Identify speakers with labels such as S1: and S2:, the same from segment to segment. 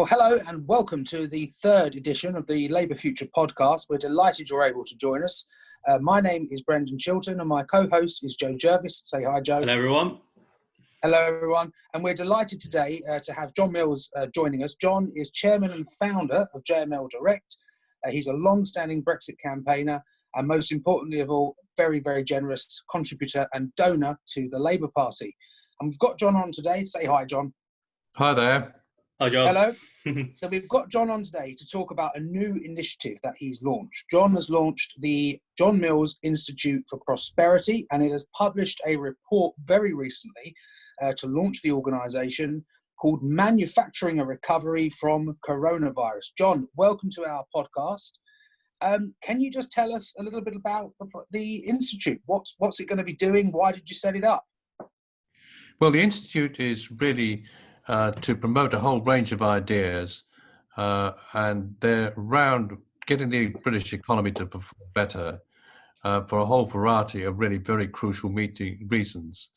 S1: Well, hello and welcome to the third edition of the Labour Future podcast. We're delighted you're able to join us. My name is Brendan Chilton and my co-host is Joe Jervis. Say hi, Joe.
S2: Hello, everyone.
S1: Hello, everyone. And we're delighted today to have John Mills joining us. John is chairman and founder of JML Direct. He's a long-standing Brexit campaigner and most importantly of all, very, very generous contributor and donor to the Labour Party. And we've got John on today. Say hi, John.
S3: Hi there.
S2: Hi, John.
S1: Hello. So we've got John on today to talk about a new initiative that he's launched. John has launched the John Mills Institute for Prosperity, and it has published a report very recently to launch the organisation called Manufacturing a Recovery from Coronavirus. John, welcome to our podcast. Can you just tell us a little bit about the Institute? What's it going to be doing? Why did you set it up?
S3: Well, the Institute is really to promote a whole range of ideas, and they're around getting the British economy to perform better for a whole variety of really very crucial reasons.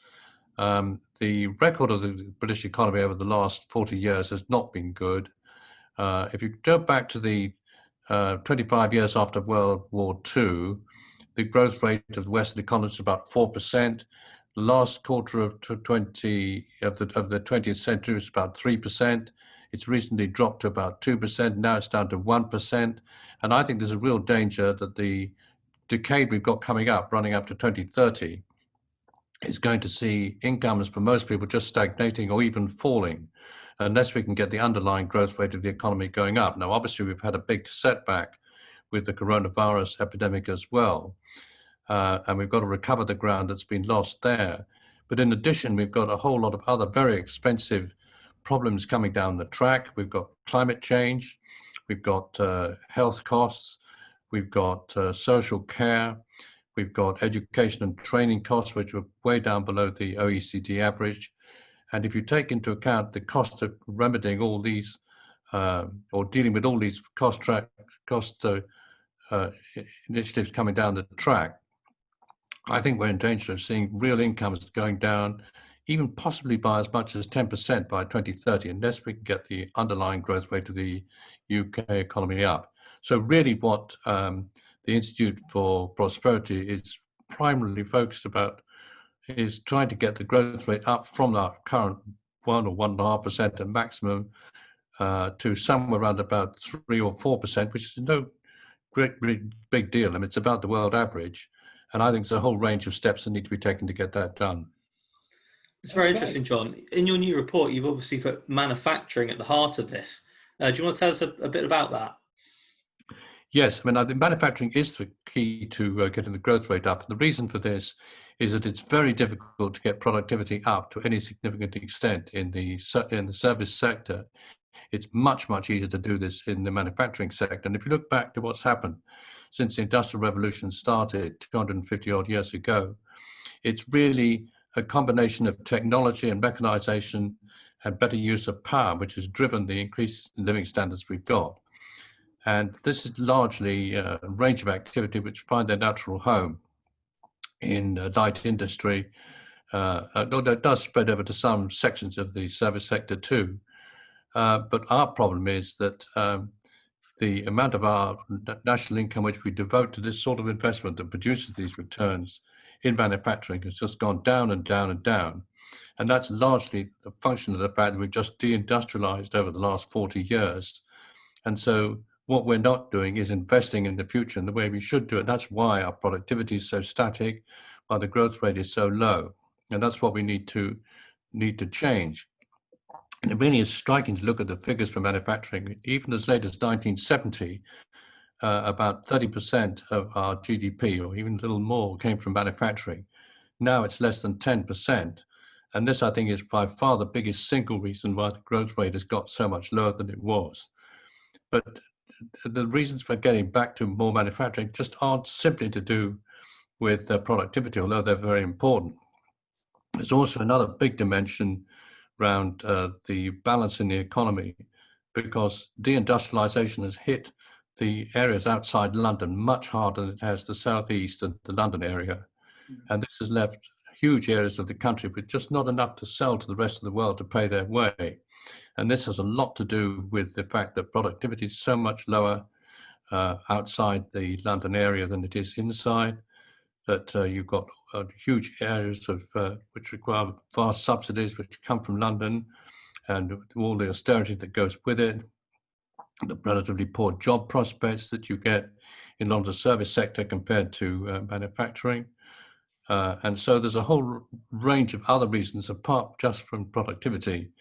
S3: The record of the British economy over the last 40 years has not been good. If you go back to the 25 years after World War II, the growth rate of the Western economy is about 4%. The last quarter of the 20th century was about 3%. It's recently dropped to about 2%. Now it's down to 1%. And I think there's a real danger that the decade we've got coming up, running up to 2030, is going to see incomes for most people just stagnating or even falling, unless we can get the underlying growth rate of the economy going up. Now, obviously, we've had a big setback with the coronavirus epidemic as well. And we've got to recover the ground that's been lost there. But in addition, we've got a whole lot of other very expensive problems coming down the track. We've got climate change, we've got health costs, we've got social care, we've got education and training costs, which are way down below the OECD average. And if you take into account the cost of remedying all these, or dealing with all these cost initiatives coming down the track, I think we're in danger of seeing real incomes going down, even possibly by as much as 10% by 2030, unless we can get the underlying growth rate of the UK economy up. So really what the Institute for Prosperity is primarily focused about is trying to get the growth rate up from our current 1 or 1.5% at maximum to somewhere around about 3 or 4%, which is no great big deal. I mean, it's about the world average. And I think there's a whole range of steps that need to be taken to get that done.
S2: It's very interesting, John. In your new report, you've obviously put manufacturing at the heart of this. Do you want to tell us a bit about that?
S3: Yes, I mean, I think manufacturing is the key to getting the growth rate up. And the reason for this is that it's very difficult to get productivity up to any significant extent in the service sector. It's much, much easier to do this in the manufacturing sector. And if you look back to what's happened since the Industrial Revolution started 250 odd years ago, it's really a combination of technology and mechanization and better use of power, which has driven the increase in living standards we've got. And this is largely a range of activity which find their natural home in light industry, although it does spread over to some sections of the service sector too. But our problem is that the amount of our national income which we devote to this sort of investment that produces these returns in manufacturing has just gone down and down and down. And that's largely a function of the fact that we've just deindustrialized over the last 40 years. And so what we're not doing is investing in the future in the way we should do it. That's why our productivity is so static, why the growth rate is so low. And that's what we need to change. And it really is striking to look at the figures for manufacturing. Even as late as 1970, about 30% of our GDP, or even a little more, came from manufacturing. Now it's less than 10%. And this, I think, is by far the biggest single reason why the growth rate has got so much lower than it was. But the reasons for getting back to more manufacturing just aren't simply to do with productivity, although they're very important. There's also another big dimension around the balance in the economy, because deindustrialization has hit the areas outside London much harder than it has the southeast and the London area. And this has left huge areas of the country with just not enough to sell to the rest of the world to pay their way. And this has a lot to do with the fact that productivity is so much lower outside the London area than it is inside, that you've got huge areas of which require vast subsidies which come from London, and all the austerity that goes with it, the relatively poor job prospects that you get in London's service sector compared to manufacturing. And so there's a whole range of other reasons apart just from productivity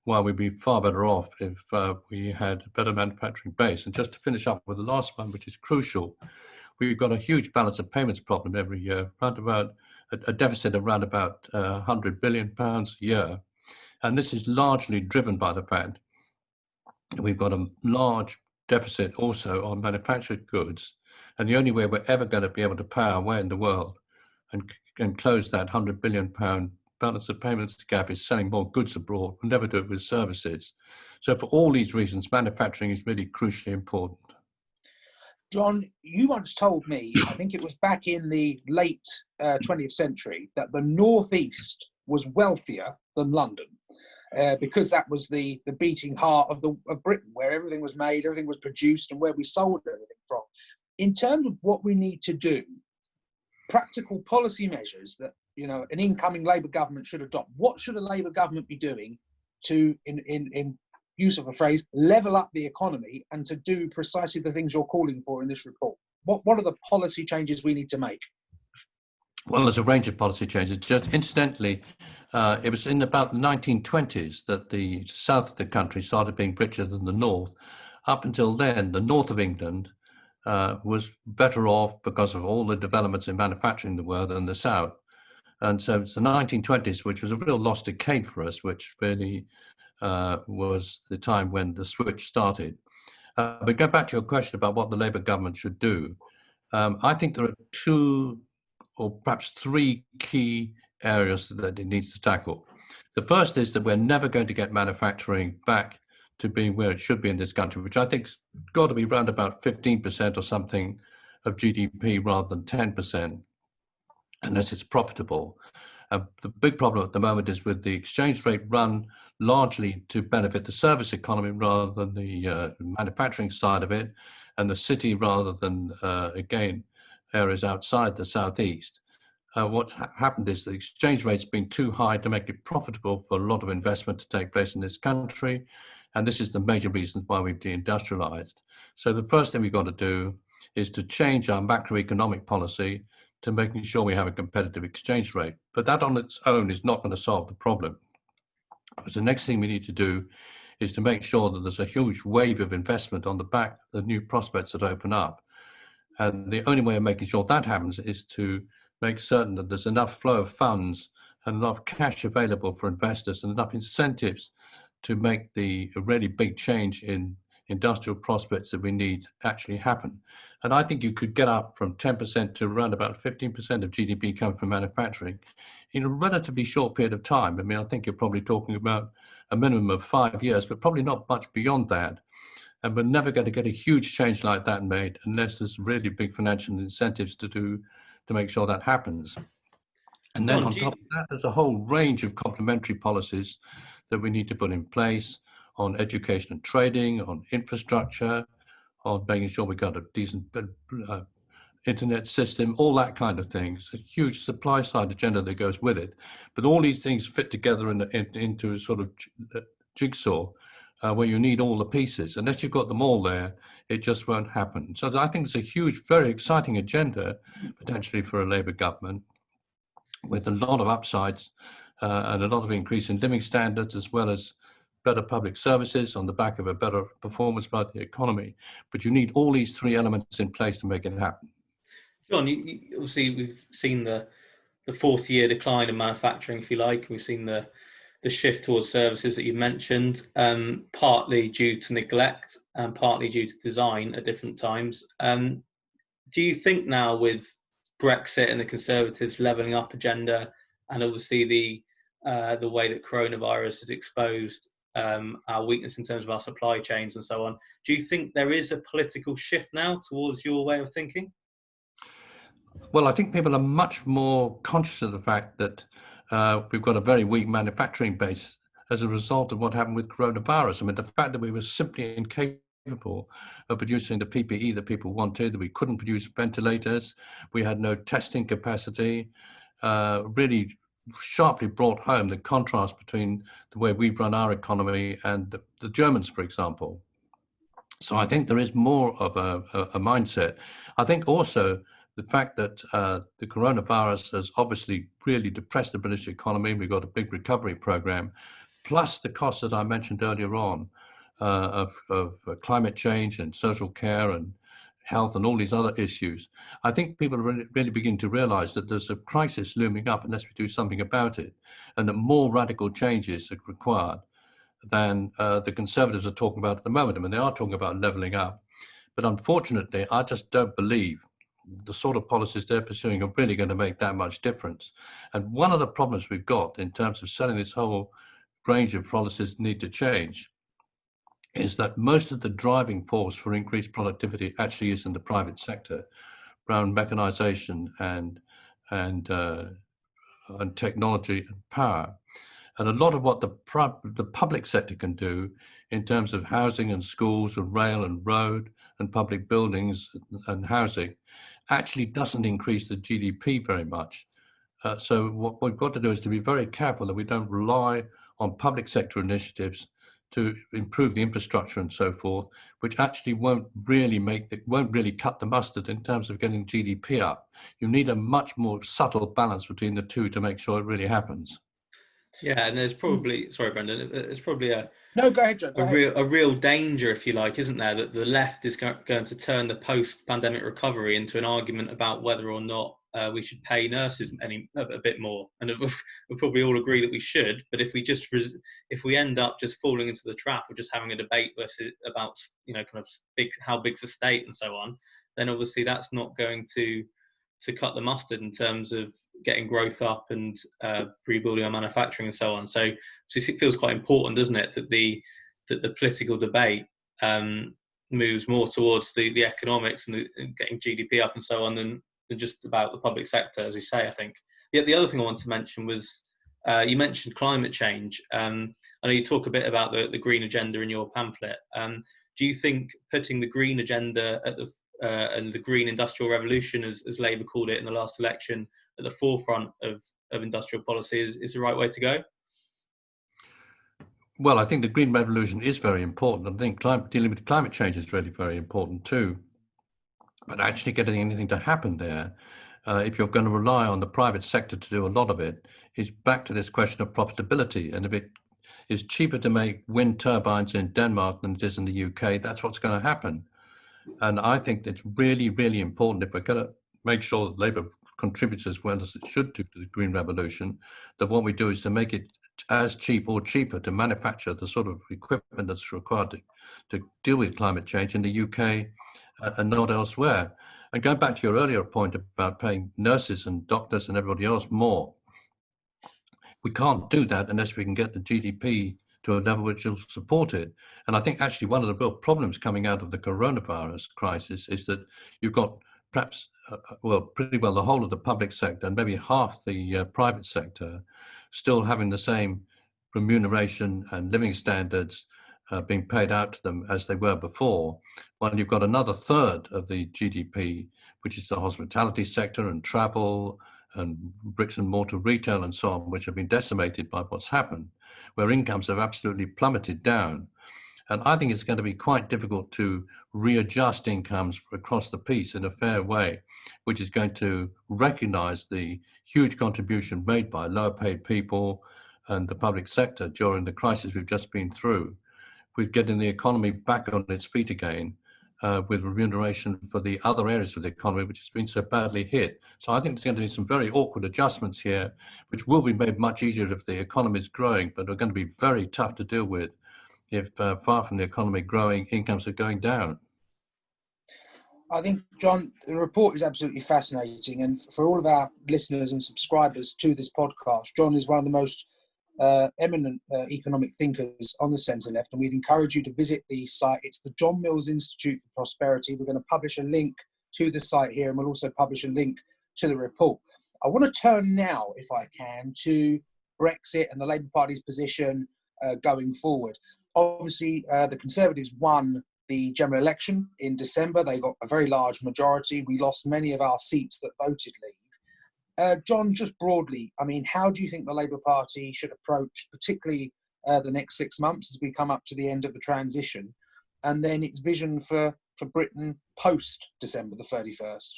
S3: why we'd be far better off if we had a better manufacturing base. And just to finish up with the last one, which is crucial, we've got a huge balance of payments problem every year, around about a deficit of around about £100 billion a year. And this is largely driven by the fact that we've got a large deficit also on manufactured goods. And the only way we're ever going to be able to pay our way in the world and close that £100 billion balance of payments gap is selling more goods abroad. We'll never do it with services. So for all these reasons, manufacturing is really crucially important.
S1: John, you once told me, I think it was back in the late 20th century, that the Northeast was wealthier than London because that was the beating heart of Britain, where everything was made, everything was produced, and where we sold everything from. In terms of what we need to do, practical policy measures that an incoming Labour government should adopt. What should a Labour government be doing to, in use of a phrase, level up the economy and to do precisely the things you're calling for in this report? What are the policy changes we need to make?
S3: Well, there's a range of policy changes. Just incidentally, it was in about the 1920s that the south of the country started being richer than the north. Up until then, the north of England was better off because of all the developments in manufacturing there were than the south. And so it's the 1920s, which was a real lost decade for us, which really was the time when the switch started. But go back to your question about what the Labour government should do. I think there are two or perhaps three key areas that it needs to tackle. The first is that we're never going to get manufacturing back to being where it should be in this country, which I think's got to be around about 15% or something of GDP rather than 10%, unless it's profitable. The big problem at the moment is with the exchange rate run largely to benefit the service economy rather than the manufacturing side of it, and the city rather than, again, areas outside the southeast. What happened is the exchange rate's been too high to make it profitable for a lot of investment to take place in this country. And this is the major reason why we've deindustrialized. So the first thing we've got to do is to change our macroeconomic policy to making sure we have a competitive exchange rate. But that on its own is not going to solve the problem. Because the next thing we need to do is to make sure that there's a huge wave of investment on the back of the new prospects that open up. And the only way of making sure that happens is to make certain that there's enough flow of funds and enough cash available for investors and enough incentives to make the really big change in industrial prospects that we need actually happen. And I think you could get up from 10% to around about 15% of GDP coming from manufacturing in a relatively short period of time. I mean, I think you're probably talking about a minimum of 5 years, but probably not much beyond that. And we're never going to get a huge change like that made unless there's really big financial incentives to make sure that happens. And then on top of that, there's a whole range of complementary policies that we need to put in place on education and trading, on infrastructure, on making sure we got a decent internet system, all that kind of thing. It's a huge supply side agenda that goes with it. But all these things fit together into a sort of jigsaw where you need all the pieces. Unless you've got them all there, it just won't happen. So I think it's a huge, very exciting agenda potentially for a Labour government with a lot of upsides and a lot of increase in living standards, as well as better public services on the back of a better performance by the economy. But you need all these three elements in place to make it happen.
S2: John, obviously we've seen the fourth year decline in manufacturing, if you like. We've seen the shift towards services that you mentioned, partly due to neglect and partly due to design at different times. Do you think now with Brexit and the Conservatives' levelling up agenda, and obviously the way that coronavirus has exposed our weakness in terms of our supply chains and so on, do you think there is a political shift now towards your way of thinking?
S3: Well, I think people are much more conscious of the fact that we've got a very weak manufacturing base as a result of what happened with coronavirus. I mean, the fact that we were simply incapable of producing the PPE that people wanted, that we couldn't produce ventilators, we had no testing capacity, really sharply brought home the contrast between the way we run our economy and the Germans, for example. So I think there is more of a mindset. I think also the fact that the coronavirus has obviously really depressed the British economy. We've got a big recovery program, plus the costs that I mentioned earlier on of climate change and social care and health and all these other issues. I think people are really beginning to realize that there's a crisis looming up unless we do something about it, and that more radical changes are required than the Conservatives are talking about at the moment. I mean, they are talking about levelling up, but unfortunately, I just don't believe the sort of policies they're pursuing are really going to make that much difference. And one of the problems we've got in terms of selling this whole range of policies need to change is that most of the driving force for increased productivity actually is in the private sector, around mechanisation and technology and power. And a lot of what the public sector can do in terms of housing and schools and rail and road and public buildings and housing actually doesn't increase the GDP very much. So what we've got to do is to be very careful that we don't rely on public sector initiatives to improve the infrastructure and so forth, which actually won't really cut the mustard in terms of getting GDP up. You need a much more subtle balance between the two to make sure it really happens.
S2: Yeah, and there's probably, sorry, Brendan, there's probably
S1: no, go ahead, Joe. Go ahead.
S2: A real danger, if you like, isn't there, that the left is going to turn the post-pandemic recovery into an argument about whether or not we should pay nurses a bit more. And we'll probably all agree that we should, but if we end up just falling into the trap of just having a debate about how big's the state and so on, then obviously that's not going to cut the mustard in terms of getting growth up and rebuilding our manufacturing and so on. So it feels quite important, doesn't it, that the political debate moves more towards the economics and getting GDP up and so on than just about the public sector, as you say, I think. The other thing I wanted to mention was, you mentioned climate change. I know you talk a bit about the green agenda in your pamphlet. Do you think putting the green agenda at and the green industrial revolution, as Labour called it in the last election, at the forefront of industrial policy is the right way to go?
S3: Well, I think the green revolution is very important. I think dealing with climate change is really very important too. But actually getting anything to happen there, if you're going to rely on the private sector to do a lot of it, is back to this question of profitability. And if it is cheaper to make wind turbines in Denmark than it is in the UK, that's what's going to happen. And I think it's really, really important, if we're going to make sure that Labour contributes as well as it should to the green revolution, that what we do is to make it as cheap or cheaper to manufacture the sort of equipment that's required to deal with climate change in the UK and not elsewhere. And going back to your earlier point about paying nurses and doctors and everybody else more, we can't do that unless we can get the GDP to a level which will support it. And I think actually one of the real problems coming out of the coronavirus crisis is that you've got perhaps, pretty well the whole of the public sector and maybe half the private sector still having the same remuneration and living standards being paid out to them as they were before, while you've got another third of the GDP, which is the hospitality sector and travel and bricks and mortar retail and so on, which have been decimated by what's happened, where incomes have absolutely plummeted down. And I think it's going to be quite difficult to readjust incomes across the piece in a fair way, which is going to recognize the huge contribution made by lower paid people and the public sector during the crisis we've just been through, with getting the economy back on its feet again, with remuneration for the other areas of the economy which has been so badly hit. So I think there's going to be some very awkward adjustments here, which will be made much easier if the economy is growing, but are going to be very tough to deal with if far from the economy growing, incomes are going down.
S1: I think, John, the report is absolutely fascinating. And for all of our listeners and subscribers to this podcast, John is one of the most eminent economic thinkers on the centre-left, and we'd encourage you to visit the site. It's the John Mills Institute for Prosperity. We're going to publish a link to the site here, and we'll also publish a link to the report. I want to turn now, if I can, to Brexit and the Labour Party's position going forward. Obviously, the Conservatives won the general election in December. They got a very large majority. We lost many of our seats that voted leave. John, just broadly, I mean, how do you think the Labour Party should approach, particularly the next 6 months as we come up to the end of the transition, and then its vision for Britain post December the 31st?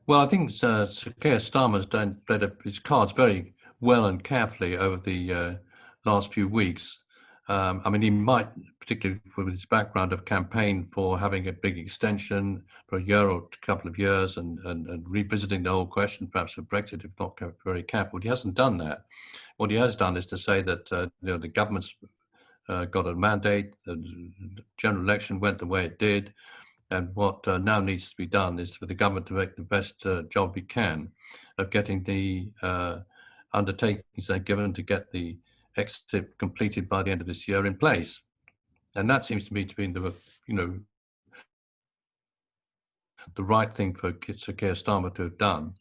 S3: Well, I think Sir Keir Starmer's played his cards very well and carefully over the last few weeks. I mean, he might, particularly with his background, have campaigned for having a big extension for a year or a couple of years and revisiting the whole question, perhaps of Brexit, if not very careful. He hasn't done that. What he has done is to say that the government's got a mandate, the general election went the way it did, and what now needs to be done is for the government to make the best job it can of getting the undertakings they're given to get the exit completed by the end of this year in place. And that seems to me to be the right thing for Sir Keir Starmer to have done,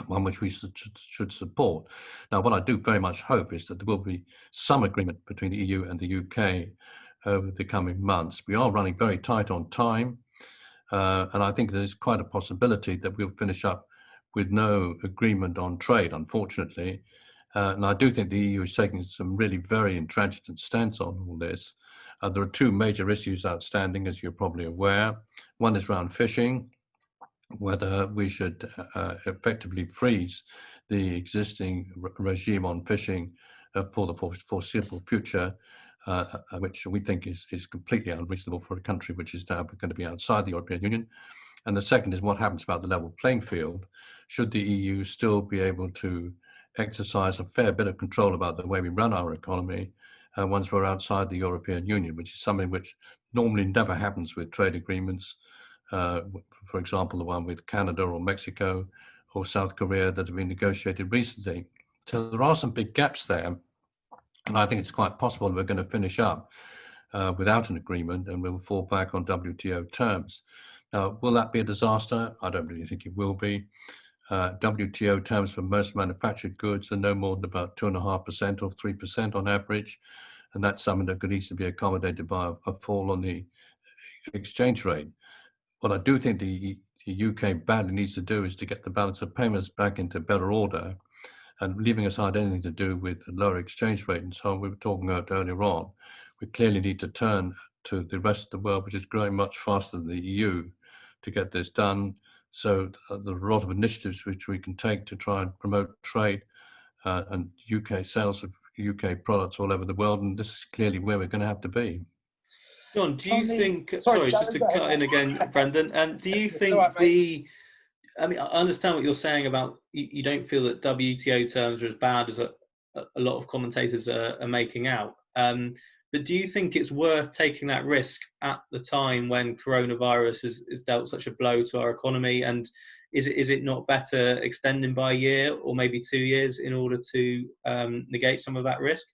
S3: one which we should support. Now, what I do very much hope is that there will be some agreement between the EU and the UK over the coming months. We are running very tight on time, and I think there's quite a possibility that we'll finish up with no agreement on trade, unfortunately. And I do think the EU is taking some really very intransigent stance on all this. There are two major issues outstanding, as you're probably aware. One is around fishing, whether we should effectively freeze the existing regime on fishing for the foreseeable future, which we think is completely unreasonable for a country which is now going to be outside the European Union. And the second is what happens about the level playing field. Should the EU still be able to exercise a fair bit of control about the way we run our economy once we're outside the European Union, which is something which normally never happens with trade agreements, for example, the one with Canada or Mexico or South Korea that have been negotiated recently. So there are some big gaps there, and I think it's quite possible that we're going to finish up without an agreement and we'll fall back on WTO terms. Now, will that be a disaster? I don't really think it will be. WTO terms for most manufactured goods are no more than about 2.5% or 3% on average, and that's something that could easily be accommodated by a fall on the exchange rate. What I do think the UK badly needs to do is to get the balance of payments back into better order, and leaving aside anything to do with a lower exchange rate and so on we were talking about earlier on, we clearly need to turn to the rest of the world, which is growing much faster than the EU, to get this done. So there are a lot of initiatives which we can take to try and promote trade and UK sales of UK products all over the world, and this is clearly where we're going to have to be.
S2: John, do you think, sorry, just to cut in again, Brendan, do you think I mean, I understand what you're saying about you don't feel that WTO terms are as bad as a lot of commentators are making out. But do you think it's worth taking that risk at the time when coronavirus has dealt such a blow to our economy? And is it not better extending by a year or maybe 2 years in order to negate some of that risk?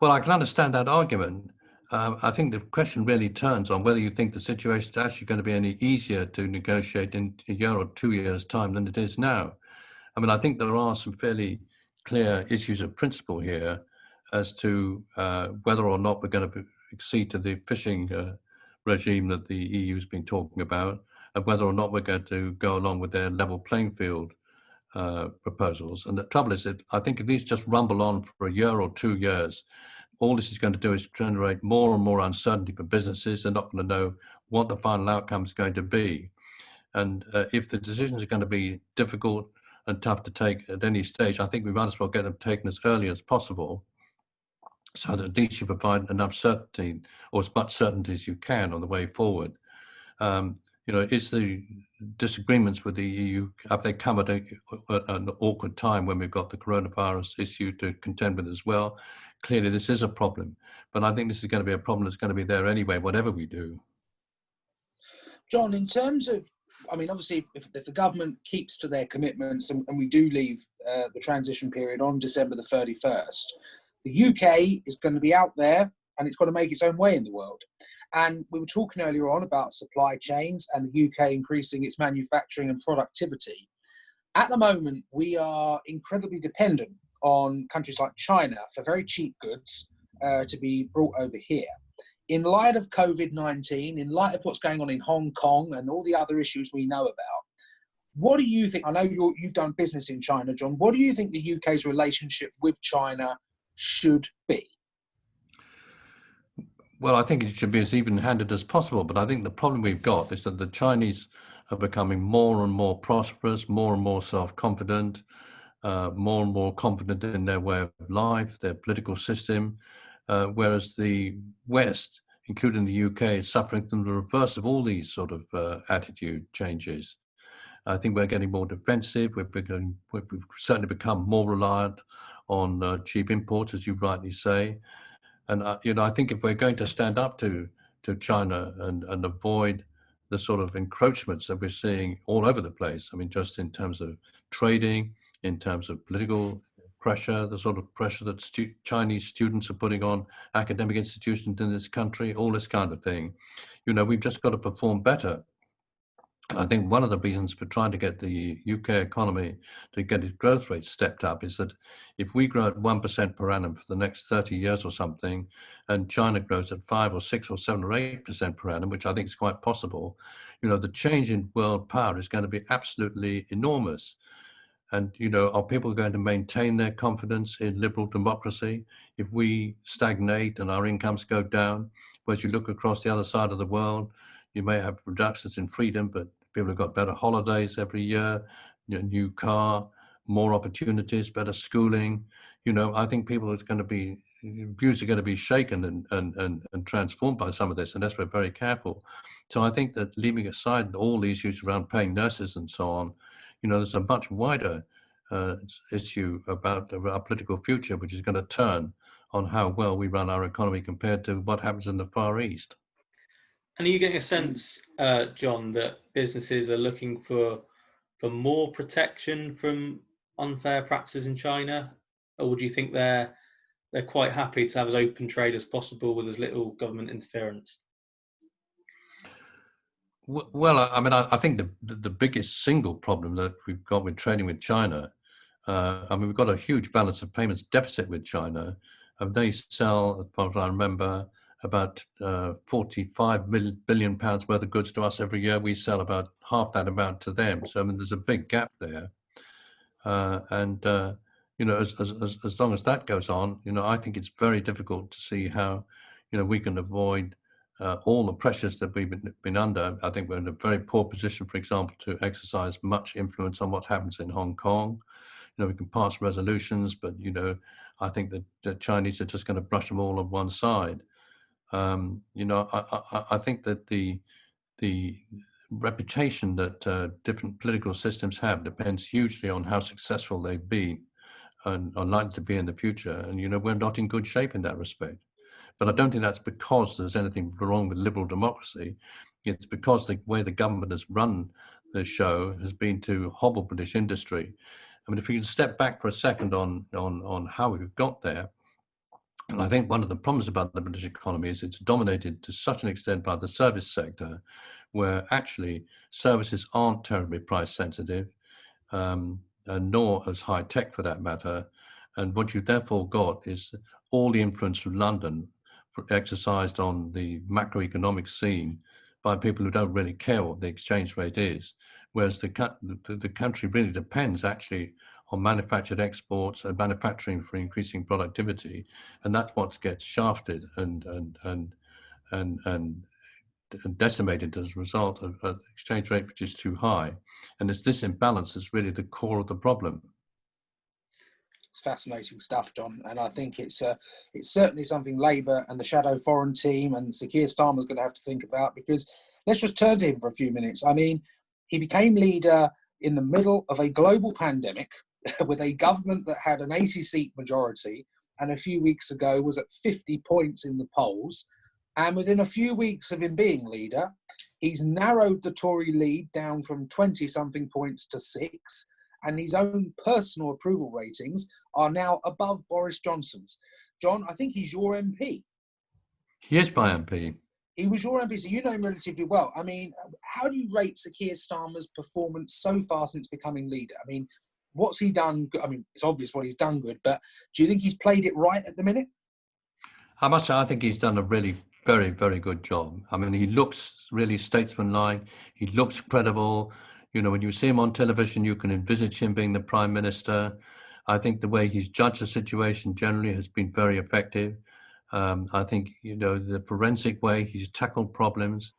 S3: Well, I can understand that argument. I think the question really turns on whether you think the situation is actually going to be any easier to negotiate in a year or 2 years' time than it is now. I mean, I think there are some fairly clear issues of principle here as to whether or not we're going to accede to the fishing regime that the EU has been talking about, and whether or not we're going to go along with their level playing field proposals. And the trouble is that I think if these just rumble on for a year or 2 years, all this is going to do is generate more and more uncertainty for businesses. They're not going to know what the final outcome is going to be. And if the decisions are going to be difficult and tough to take at any stage, I think we might as well get them taken as early as possible, so that at least you provide enough certainty, or as much certainty as you can, on the way forward. Is the disagreements with the EU, have they come at an awkward time when we've got the coronavirus issue to contend with as well? Clearly, this is a problem, but I think this is going to be a problem that's going to be there anyway, whatever we do.
S1: John, in terms of, I mean, obviously, if the government keeps to their commitments and we do leave the transition period on December the 31st, the UK is going to be out there and it's got to make its own way in the world. And we were talking earlier on about supply chains and the UK increasing its manufacturing and productivity. At the moment, we are incredibly dependent on countries like China for very cheap goods to be brought over here. In light of COVID-19, in light of what's going on in Hong Kong and all the other issues we know about, what do you think? I know you've done business in China, John. What do you think the UK's relationship with China should be?
S3: Well, I think it should be as even-handed as possible, but I think the problem we've got is that the Chinese are becoming more and more prosperous, more and more self-confident, more and more confident in their way of life, their political system, whereas the West, including the UK, is suffering from the reverse of all these sort of attitude changes. I think we're getting more defensive. We've certainly become more reliant on cheap imports, as you rightly say. And I think if we're going to stand up to China and avoid the sort of encroachments that we're seeing all over the place, I mean, just in terms of trading, in terms of political pressure, the sort of pressure that Chinese students are putting on academic institutions in this country, all this kind of thing, we've just got to perform better. I think one of the reasons for trying to get the UK economy to get its growth rate stepped up is that if we grow at 1% per annum for the next 30 years or something, and China grows at 5 or 6 or 7 or 8% per annum, which I think is quite possible, the change in world power is going to be absolutely enormous. And, are people going to maintain their confidence in liberal democracy if we stagnate and our incomes go down? Whereas you look across the other side of the world, you may have reductions in freedom, but people have got better holidays every year, new car, more opportunities, better schooling. I think people are going to be, views are going to be shaken and transformed by some of this, unless we're very careful. So I think that leaving aside all the issues around paying nurses and so on, there's a much wider issue about our political future, which is going to turn on how well we run our economy compared to what happens in the Far East.
S2: And are you getting a sense, John, that businesses are looking for more protection from unfair practices in China, or do you think they're quite happy to have as open trade as possible with as little government interference?
S3: Well, I mean, I think the biggest single problem that we've got with trading with China, we've got a huge balance of payments deficit with China. They sell, as far as I remember, about 45 billion pounds worth of goods to us every year. We sell about half that amount to them. So, I mean, there's a big gap there. As long as that goes on, I think it's very difficult to see how, we can avoid all the pressures that we've been under. I think we're in a very poor position, for example, to exercise much influence on what happens in Hong Kong. We can pass resolutions, but, I think that the Chinese are just going to brush them all on one side. I think that the reputation that different political systems have depends hugely on how successful they've been and are likely to be in the future. And, we're not in good shape in that respect. But I don't think that's because there's anything wrong with liberal democracy. It's because the way the government has run the show has been to hobble British industry. I mean, if you can step back for a second on how we've got there, and I think one of the problems about the British economy is it's dominated to such an extent by the service sector, where actually services aren't terribly price sensitive, and nor as high tech for that matter. And what you've therefore got is all the influence from London exercised on the macroeconomic scene by people who don't really care what the exchange rate is, whereas the country really depends actually on manufactured exports and manufacturing for increasing productivity, and that's what gets shafted and decimated as a result of an exchange rate which is too high. And it's this imbalance is really the core of the problem.
S1: It's fascinating stuff, John, and I think it's certainly something Labour and the Shadow Foreign team and Sir Keir Starmer's going to have to think about, because let's just turn to him for a few minutes. I mean, he became leader in the middle of a global pandemic with a government that had an 80-seat majority and a few weeks ago was at 50 points in the polls. And within a few weeks of him being leader, he's narrowed the Tory lead down from 20-something points to 6, and his own personal approval ratings are now above Boris Johnson's. John, I think he's your MP.
S3: He is my MP.
S1: He was your MP, so you know him relatively well. I mean, how do you rate Sir Keir Starmer's performance so far since becoming leader? I mean, what's he done? I mean, it's obvious what he's done good, but do you think he's played it right at the minute?
S3: I must say, I think he's done a really very, very good job. I mean, he looks really statesmanlike. He looks credible. You know, when you see him on television, you can envisage him being the prime minister. I think the way he's judged the situation generally has been very effective. I think, you know, the forensic way he's tackled problems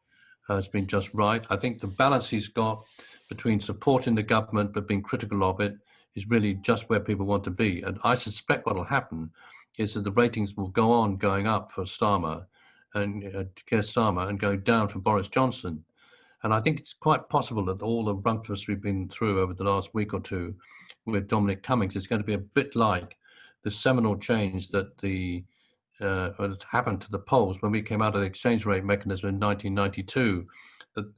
S3: has been just right. I think the balance he's got between supporting the government but being critical of it is really just where people want to be. And I suspect what will happen is that the ratings will go on going up for Starmer and Keir Starmer and going down for Boris Johnson. And I think it's quite possible that all the rumpus we've been through over the last week or two with Dominic Cummings is going to be a bit like the seminal change that what happened to the polls when we came out of the exchange rate mechanism in 1992.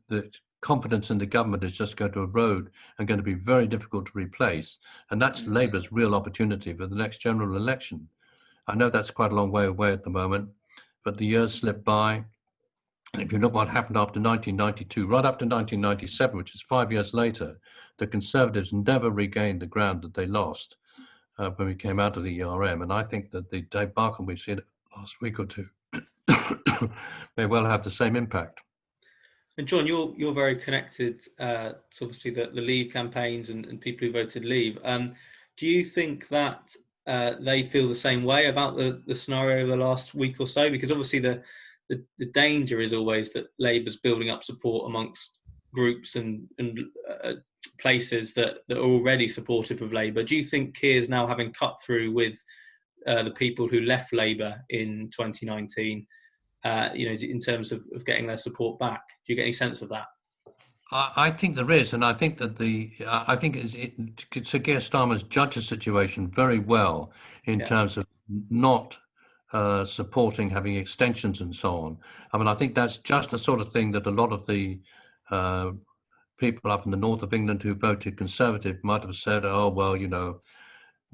S3: The confidence in the government is just going to erode and going to be very difficult to replace. And that's Labour's real opportunity for the next general election. I know that's quite a long way away at the moment, but the years slip by. And if you look what happened after 1992, right up to 1997, which is 5 years later, the Conservatives never regained the ground that they lost when we came out of the ERM. And I think that the debacle we've seen last week or two may well have the same impact.
S2: And John, you're very connected to obviously the Leave campaigns and people who voted Leave. Do you think that they feel the same way about the scenario over the last week or so? Because obviously the danger is always that Labour's building up support amongst groups and places that are already supportive of Labour. Do you think Keir's now having cut through with the people who left Labour in 2019, in terms of getting their support back? Do you get any sense of that?
S3: I think there is, and I think that Sir Keir Starmer's judged the situation very well in terms of not supporting having extensions and so on. I mean, I think that's just the sort of thing that a lot of the people up in the north of England who voted Conservative might have said, oh, well, you know,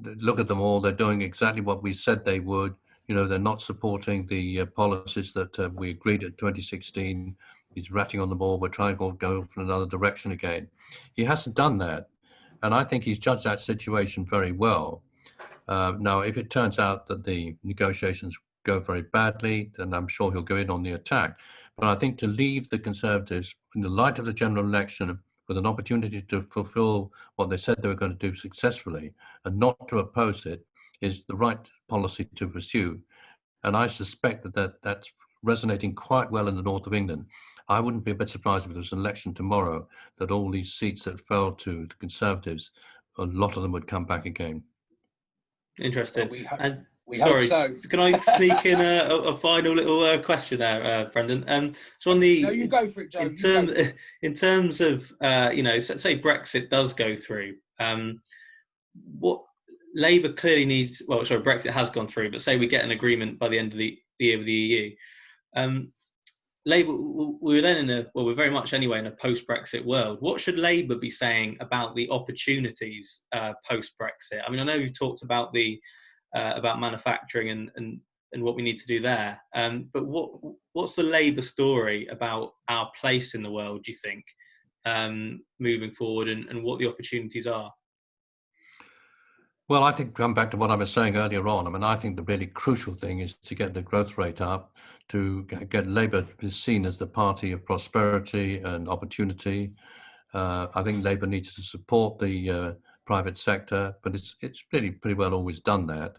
S3: look at them all, they're doing exactly what we said they would. You know, they're not supporting the policies that we agreed at 2016. He's ratting on the ball. We're trying to go for another direction again. He hasn't done that. And I think he's judged that situation very well. Now, if it turns out that the negotiations go very badly, then I'm sure he'll go in on the attack. But I think to leave the Conservatives in the light of the general election with an opportunity to fulfill what they said they were going to do successfully and not to oppose it is the right policy to pursue. And I suspect that's resonating quite well in the north of England. I wouldn't be a bit surprised if there was an election tomorrow that all these seats that fell to the Conservatives, a lot of them would come back again.
S2: Interesting.
S1: Well, we hope so.
S2: Can I sneak in a final little question there, Brendan? So on the
S1: no, you go for it, Joe.
S2: In terms of say Brexit does go through, what Labour clearly needs. Well, sorry, Brexit has gone through, but say we get an agreement by the end of the year with the EU. Labour, we're then we're very much anyway in a post-Brexit world. What should Labour be saying about the opportunities post-Brexit? I mean, I know you've talked about about manufacturing and what we need to do there, but what's the Labour story about our place in the world, do you think, moving forward, and what the opportunities are?
S3: Well, I think come back to what I was saying earlier on. I mean, I think the really crucial thing is to get the growth rate up, to get Labour seen as the party of prosperity and opportunity. I think Labour needs to support the private sector, but it's really pretty well always done that.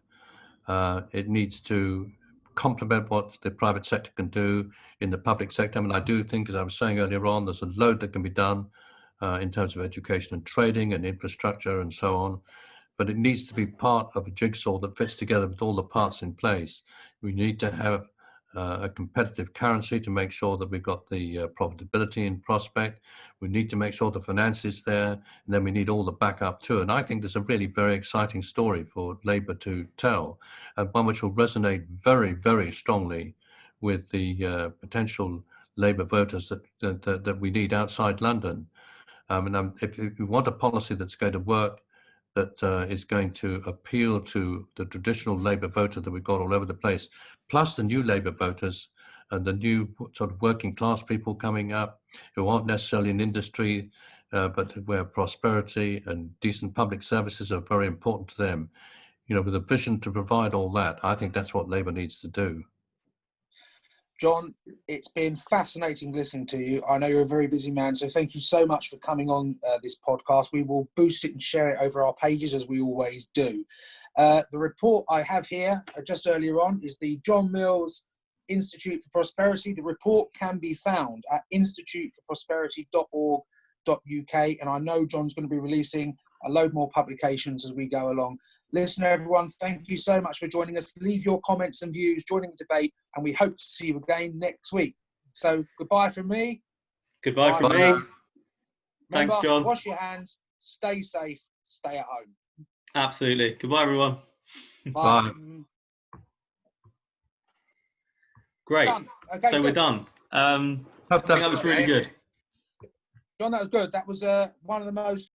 S3: It needs to complement what the private sector can do in the public sector. I mean, I do think, as I was saying earlier on, there's a load that can be done in terms of education and trading and infrastructure and so on. But it needs to be part of a jigsaw that fits together with all the parts in place. We need to have a competitive currency to make sure that we've got the profitability in prospect. We need to make sure the finance is there, and then we need all the backup too. And I think there's a really very exciting story for Labour to tell, and one which will resonate very, very strongly with the potential Labour voters that we need outside London. And if you want a policy that's going to work, that is going to appeal to the traditional Labour voter that we've got all over the place, plus the new Labour voters and the new sort of working class people coming up who aren't necessarily in industry, but where prosperity and decent public services are very important to them, with a vision to provide all that, I think that's what Labour needs to do.
S1: John, it's been fascinating listening to you. I know you're a very busy man, so thank you so much for coming on this podcast. We will boost it and share it over our pages, as we always do. The report I have here, just earlier on, is the John Mills Institute for Prosperity. The report can be found at instituteforprosperity.org.uk, and I know John's going to be releasing a load more publications as we go along. Listener, everyone, thank you so much for joining us. Leave your comments and views, joining the debate, and we hope to see you again next week. So goodbye from me.
S2: Goodbye from me.
S1: Remember,
S2: Thanks, John.
S1: Wash your hands, stay safe, stay at home.
S2: Absolutely. Goodbye, everyone.
S1: Bye.
S3: Bye.
S2: Great.
S1: Done. Okay,
S2: so
S1: good.
S2: We're done. I think that was really good.
S1: John, that was good. That was one of the most